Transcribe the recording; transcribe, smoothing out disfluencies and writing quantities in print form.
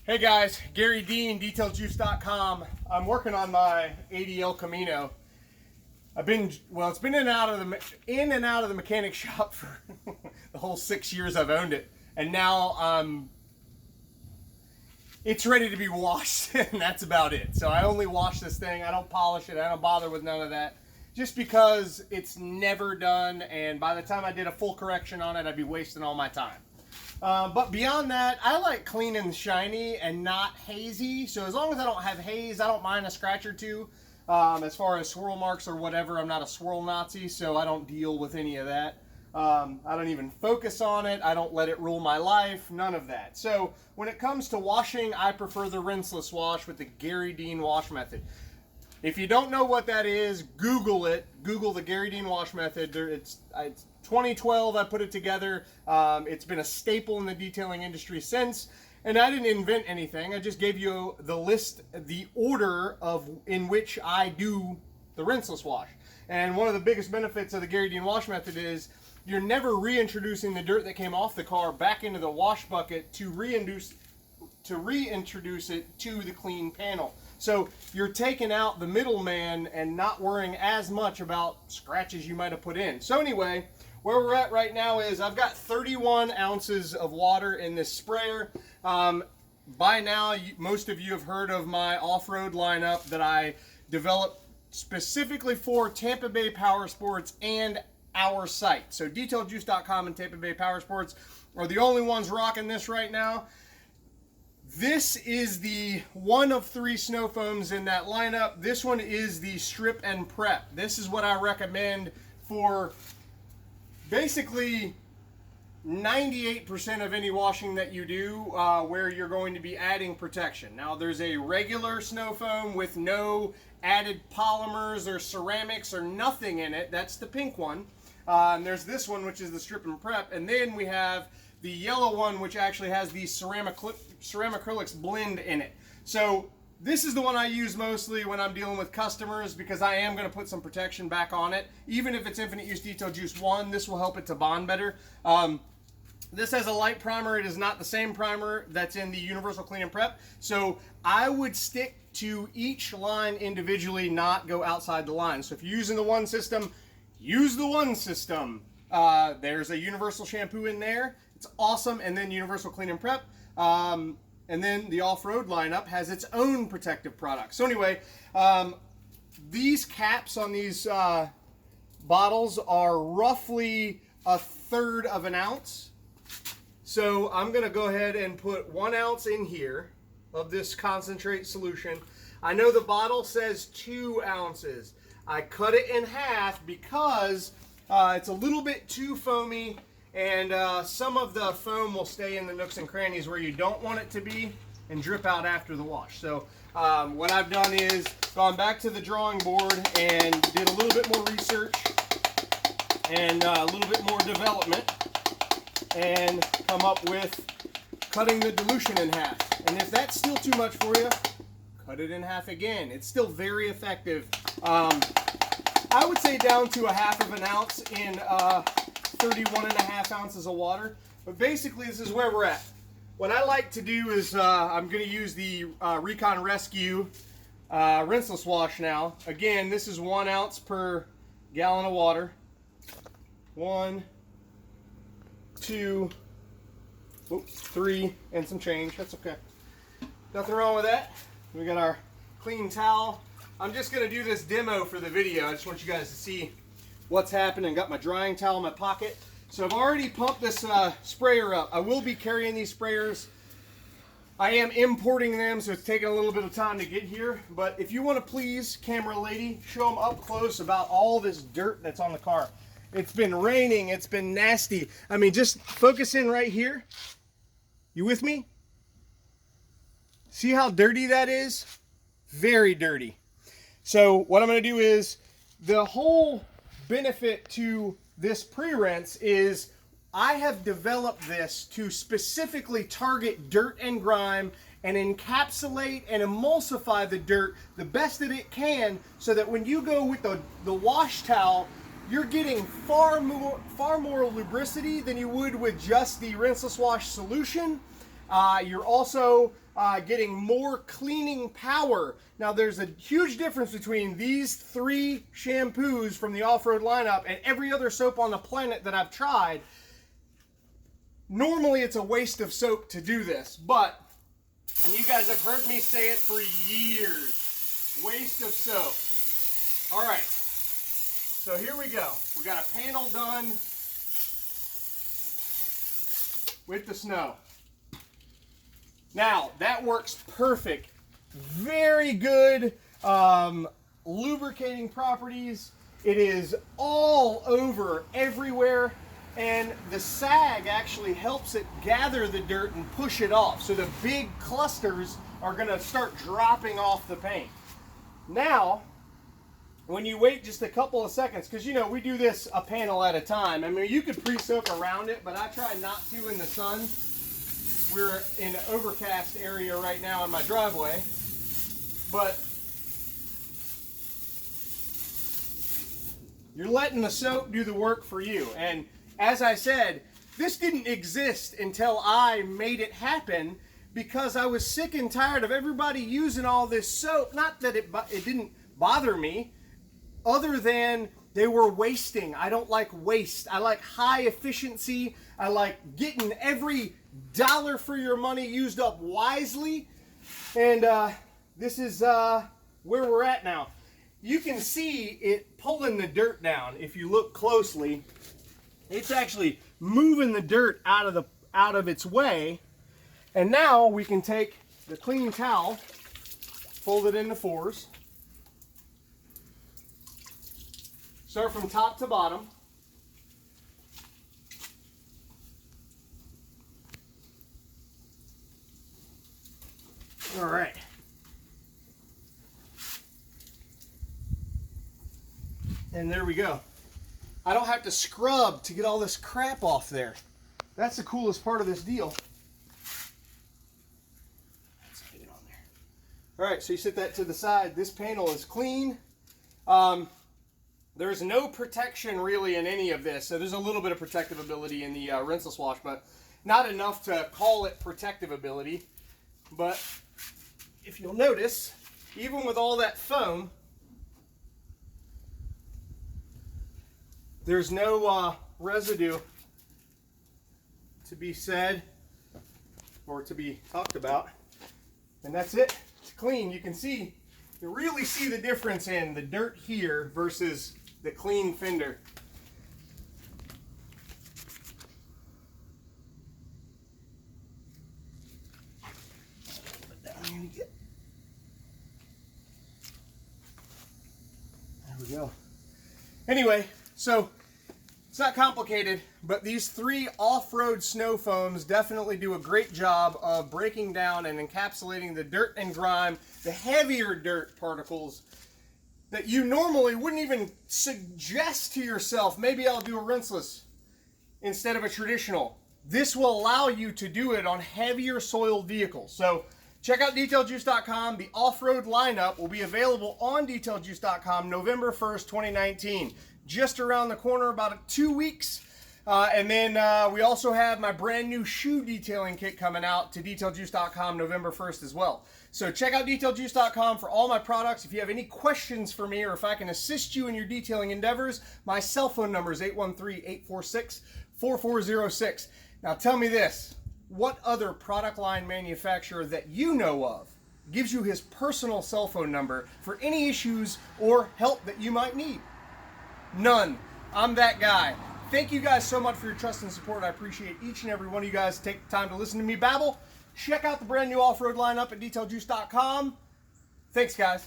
Hey guys, Gary Dean, DetailJuice.com. I'm working on my ADL Camino. It's been in and out of the mechanic shop for the whole 6 years I've owned it, and now it's ready to be washed, and that's about it. So I only wash this thing. I don't polish it. I don't bother with none of that, just because it's never done, and by the time I did a full correction on it, I'd be wasting all my time. But beyond that, I like clean and shiny and not hazy. So as long as I don't have haze, I don't mind a scratch or two. As far as swirl marks or whatever, I'm not a swirl Nazi, so I don't deal with any of that. I don't even focus on it. I don't let it rule my life. None of that. So when it comes to washing, I prefer the rinseless wash with the Gary Dean wash method. If you don't know what that is, Google it. Google the Gary Dean wash method. It's 2012 I put it together. It's been a staple in the detailing industry since. And I didn't invent anything. I just gave you the list, the order in which I do the rinseless wash. And one of the biggest benefits of the Gary Dean wash method is you're never reintroducing the dirt that came off the car back into the wash bucket to reintroduce it to the clean panel. So you're taking out the middleman and not worrying as much about scratches you might have put in. So anyway, where we're at right now is I've got 31 ounces of water in this sprayer. By now, most of you have heard of my off-road lineup that I developed specifically for Tampa Bay Power Sports and our site. So DetailJuice.com and Tampa Bay Power Sports are the only ones rocking this right now. This is the one of 3 snow foams in that lineup. This one is the strip and prep. This is what I recommend for basically 98% of any washing that you do where you're going to be adding protection. Now there's a regular snow foam with no added polymers or ceramics or nothing in it. That's the pink one. And there's this one, which is the strip and prep. And then we have the yellow one, which actually has the ceramacrylics blend in it. So this is the one I use mostly when I'm dealing with customers, because I am going to put some protection back on it. Even if it's Infinite Use Detail Juice 1, this will help it to bond better. This has a light primer. It is not the same primer that's in the Universal Clean and Prep. So I would stick to each line individually, not go outside the line. So if you're using the one system, use the one system. There's a universal shampoo in there. It's awesome. And then Universal Clean and Prep. And then the off-road lineup has its own protective products. So anyway, these caps on these bottles are roughly 1/3 of an ounce. So I'm going to go ahead and put 1 ounce in here of this concentrate solution. I know the bottle says 2 ounces. I cut it in half because it's a little bit too foamy, and some of the foam will stay in the nooks and crannies where you don't want it to be and drip out after the wash. So what I've done is gone back to the drawing board and did a little bit more research and a little bit more development, and come up with cutting the dilution in half. And if that's still too much for you, cut it in half again. It's still very effective. I would say down to 1/2 of an ounce in 31.5 ounces of water. But basically, this is where we're at. What I like to do is I'm going to use the Recon Rescue rinseless wash now. Again, this is 1 ounce per gallon of water. 1, 2, 3, and some change. That's okay. Nothing wrong with that. We got our clean towel. I'm just going to do this demo for the video. I just want you guys to see what's happening. Got my drying towel in my pocket. So I've already pumped this sprayer up. I will be carrying these sprayers. I am importing them, so it's taking a little bit of time to get here. But if you want to please, camera lady, show them up close about all this dirt that's on the car. It's been raining. It's been nasty. I mean, just focus in right here. You with me? See how dirty that is? Very dirty. So what I'm going to do is, the whole benefit to this pre-rinse is I have developed this to specifically target dirt and grime and encapsulate and emulsify the dirt the best that it can, so that when you go with the wash towel, you're getting far more lubricity than you would with just the rinseless wash solution. You're also getting more cleaning power. Now there's a huge difference between these 3 shampoos from the off-road lineup and every other soap on the planet that I've tried. Normally it's a waste of soap to do this, but, and you guys have heard me say it for years, waste of soap. All right, so here we go. We got a panel done with the snow. Now, that works perfect. Very good lubricating properties. It is all over everywhere, and the sag actually helps it gather the dirt and push it off. So the big clusters are gonna start dropping off the paint. Now, when you wait just a couple of seconds, because you know, we do this a panel at a time. I mean, you could pre-soak around it, but I try not to in the sun. We're in an overcast area right now in my driveway, but you're letting the soap do the work for you. And as I said, this didn't exist until I made it happen, because I was sick and tired of everybody using all this soap. Not that it didn't bother me, other than they were wasting. I don't like waste. I like high efficiency. I like getting every dollar for your money used up wisely. And this is where we're at now. You can see it pulling the dirt down. If you look closely, it's actually moving the dirt out of its way. And now we can take the clean towel, fold it into 4s, start from top to bottom. All right. And there we go. I don't have to scrub to get all this crap off there. That's the coolest part of this deal. Let's get it on there. All right, so you set that to the side. This panel is clean. There's no protection really in any of this. So there's a little bit of protective ability in the Rinseless wash, but not enough to call it protective ability. But if you'll notice, even with all that foam, there's no residue to be said or to be talked about. And that's it. It's clean. You can see, you really see the difference in the dirt here versus the clean fender. There we go. Anyway, so it's not complicated, but these 3 off-road snow foams definitely do a great job of breaking down and encapsulating the dirt and grime, the heavier dirt particles that you normally wouldn't even suggest to yourself, maybe I'll do a rinseless instead of a traditional. This will allow you to do it on heavier soiled vehicles. So check out DetailJuice.com. The off-road lineup will be available on DetailJuice.com November 1st, 2019. Just around the corner, about 2 weeks. And then we also have my brand new shoe detailing kit coming out to DetailJuice.com November 1st as well. So check out DetailJuice.com for all my products. If you have any questions for me or if I can assist you in your detailing endeavors, my cell phone number is 813-846-4406. Now tell me this, what other product line manufacturer that you know of gives you his personal cell phone number for any issues or help that you might need? None. I'm that guy. Thank you guys so much for your trust and support. I appreciate each and every one of you guys take the time to listen to me babble. Check out the brand new off-road lineup at DetailJuice.com. Thanks, guys.